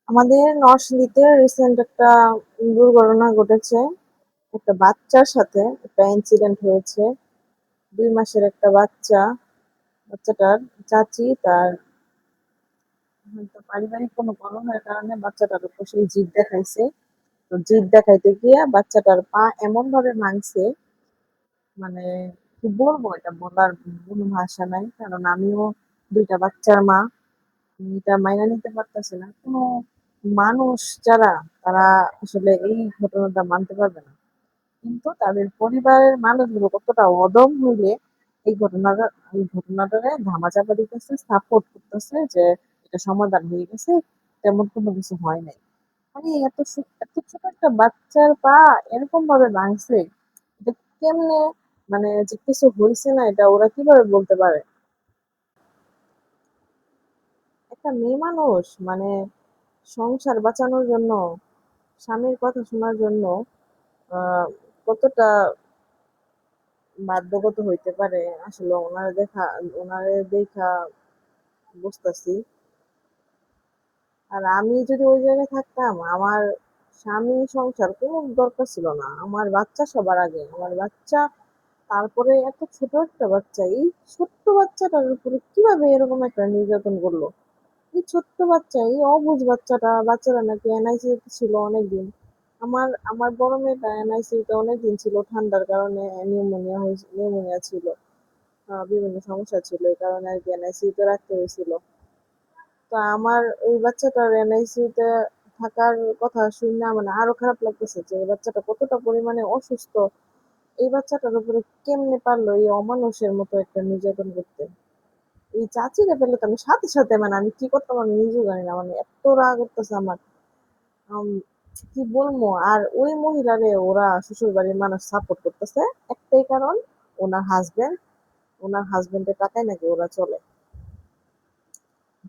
আমাদের নরসিংদীতে রিসেন্ট একটা দুর্ঘটনা ঘটেছে। একটা বাচ্চার সাথে একটা ইনসিডেন্ট হয়েছে। ২ মাসের একটা বাচ্চা। বাচ্চাটার চাচি তার হয়তো পারিবারিক কোনো কলহের কারণে বাচ্চাটার উপর সেই জিদ দেখাইছে। তো জিদ দেখাইতে গিয়ে বাচ্চাটার পা এমনভাবে ভাঙছে, মানে কি বলবো, এটা বলার কোনো ভাষা নাই। কারণ আমিও ২ টা বাচ্চার মা। আমি এটা মাইনা নিতে পারতেছি না। কোনো মানুষ যারা, তারা আসলে এই ঘটনাটা মানতে পারবে না। কিন্তু তাদের পরিবারের মানুষগুলো কতটা অদম হইলে এই ঘটনাটারে ধামাচাপা দিতেছে, সাপোর্ট করতেছে যে এটা সমাধান হয়ে গেছে, তেমন কোনো কিছু হয় নাই। মানে এত ছোট একটা বাচ্চার পা এরকম ভাবে ভাঙছে, এটা কেমনে, মানে যে কিছু হয়েছে না, এটা ওরা কিভাবে বলতে পারে? একটা মেয়ে মানুষ, মানে সংসার বাঁচানোর জন্য, স্বামীর কথা শোনার জন্য আহ কতটা বাধ্যগত হইতে পারে, আসলে ওনারে দেখা বুঝতেছি। আর আমি যদি ওই জায়গায় থাকতাম, আমার স্বামী সংসার কোনো দরকার ছিল না, আমার বাচ্চা সবার আগে, আমার বাচ্চা, তারপরে এত ছোট একটা বাচ্চা, এই ছোট্ট বাচ্চাটার উপরে কিভাবে এরকম একটা নির্যাতন করলো? এই ছোট্ট বাচ্চা, এই অবুঝ বাচ্চারা নাকি এনআইসি ছিল অনেকদিন। আমার আমার বড় মেয়েটা এনআইসিউ তে অনেকদিন ছিল, ঠান্ডার কারণে নিউমোনিয়া ছিল, বিভিন্ন সমস্যা ছিল, এই কারণে আর কি এনআইসিউ তে রাখতে হয়েছিল। তো আমার এই বাচ্চাটার এনআইসিউ তে থাকার কথা শুনে মানে আরো খারাপ লাগতেছে যে এই বাচ্চাটা কতটা পরিমাণে অসুস্থ। এই বাচ্চাটার উপরে কেমনে পারলো এই অমানুষের মতো একটা নির্যাতন করতে? এই চাচিকে পেলে তো আমি সাথে সাথে, মানে আমি কি করতাম আমি নিজেও জানি না, মানে এত রাগ করতেছে আমার। আম, কি বলবো, আর ওই মহিলারে ওরা শ্বশুর বাড়ির মানুষ সাপোর্ট করতেছে, একটাই কারণ, ওনার হাজবেন্ড, ওনার হাজবেন্ডের টাকায় নাকি ওরা চলে।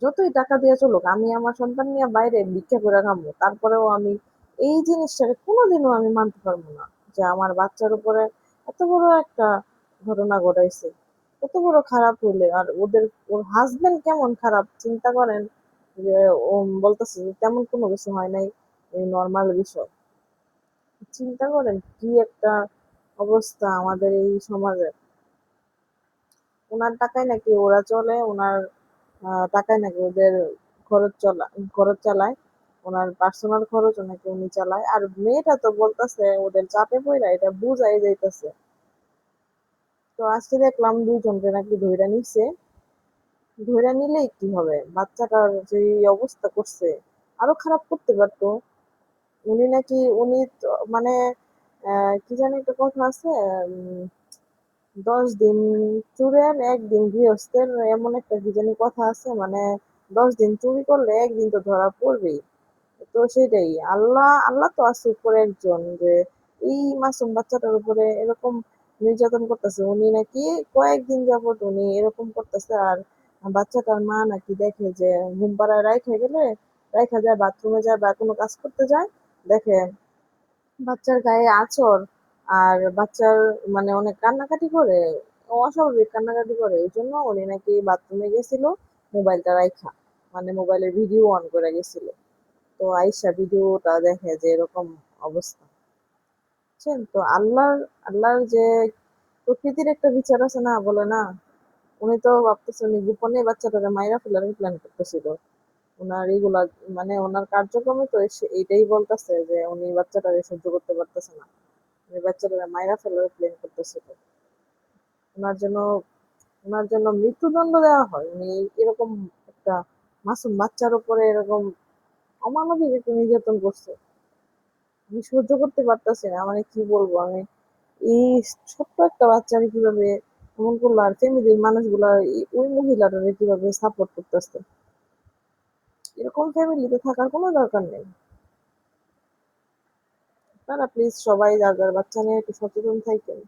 যতই টাকা দিয়ে চলুক, আমি আমার সন্তান নিয়ে বাইরে ভিক্ষা করে খাবো, তারপরেও আমি এই জিনিসটাকে কোনোদিনও আমি মানতে পারবো না যে আমার বাচ্চার উপরে এত বড় একটা ঘটনা ঘটাইছে। কত বড় খারাপ হইলে, আর ওর হাজবেন্ড কেমন খারাপ চিন্তা করেন, যে ও বলতেছে যে তেমন কোনো কিছু হয় নাই, এই নর্মাল বিষয়। চিন্তা করেন কি একটা অবস্থা আমাদের এই সমাজে। ওনার টাকায় নাকি ওরা চলে, ওনার টাকায় নাকি ওদের খরচ চলা খরচ চালায়, ওনার পার্সোনাল খরচ নাকি উনি চালায়। আর মেয়েটা তো বলতেছে ওদের চাপে পইড়া এটা বুঝাই যাইতেছে। তো আজকে দেখলাম ২ জনকে নাকি ধইরা নিছে। ধইরা নিলেই কি হবে, বাচ্চাটার যে অবস্থা করছে, আরো খারাপ করতে পারতো। উনি মানে কি জানি একটা কথা আছে, 10 দিন চোরের 1 দিন গৃহস্থের, এমন একটা কি জানি কথা আছে, মানে 10 দিন চুরি করলে একদিন তো ধরা পড়বেই। তো সেটাই, আল্লাহ আল্লাহ তো আছে উপরে একজন, যে এই মাসুম বাচ্চাটার উপরে এরকম নির্যাতন করতেছে। উনি নাকি কয়েকদিন যাবত উনি এরকম করতেছে, আর বাচ্চাটার মা নাকি দেখে যে ঘুম পাড়ায় রাইখা যায়, বাথরুমে যায় বা কোনো কাজ করতে যায়, দেখে বাচ্চার গায়ে আঁচড়, আর বাচ্চার মানে অনেক কান্নাকাটি করে, অস্বাভাবিক কান্নাকাটি করে, এই জন্য উনি নাকি বাথরুমে গেছিল মোবাইলটা রাইখা, মানে মোবাইলের ভিডিও অন করে গেছিল। তো আইসা ভিডিওটা দেখে যে এরকম অবস্থা। বুঝছেন তো, আল্লাহর যে প্রকৃতির একটা বিচার আছে না, বলে না, উনি তো ভাবতেছে উনি গোপনে বাচ্চাটাকে মাইরা ফেলার প্ল্যান করতেছিল। উনার এইগুলা, মানে ওনার কার্যক্রমে তো এইটাই বলতেছে যে উনি বাচ্চাটাকে সহ্য করতে পারতেছে না, উনি বাচ্চাটাকে মাইরা ফেলার প্ল্যান করতেছিল। ওনার জন্য ওনার জন্য মৃত্যুদণ্ড দেওয়া হয়, উনি এরকম একটা মাসুম বাচ্চার উপরে এরকম অমানবিক একটা নির্যাতন করছে। আমি সহ্য করতে পারতেছি না, মানে কি বলবো আমি, এই ছোট্ট একটা বাচ্চাকে কিভাবে এমন করলো, আর ফ্যামিলির মানুষগুলা ওই মহিলাটাকে কিভাবে সাপোর্ট করতেছে। এরকম ফ্যামিলিতে থাকার কোনো দরকার নেই। আপনারা প্লিজ সবাই যার যার বাচ্চা নিয়ে একটু সচেতন থাকেন,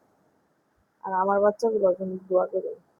আর আমার বাচ্চাগুলোর জন্য দোয়া করুন।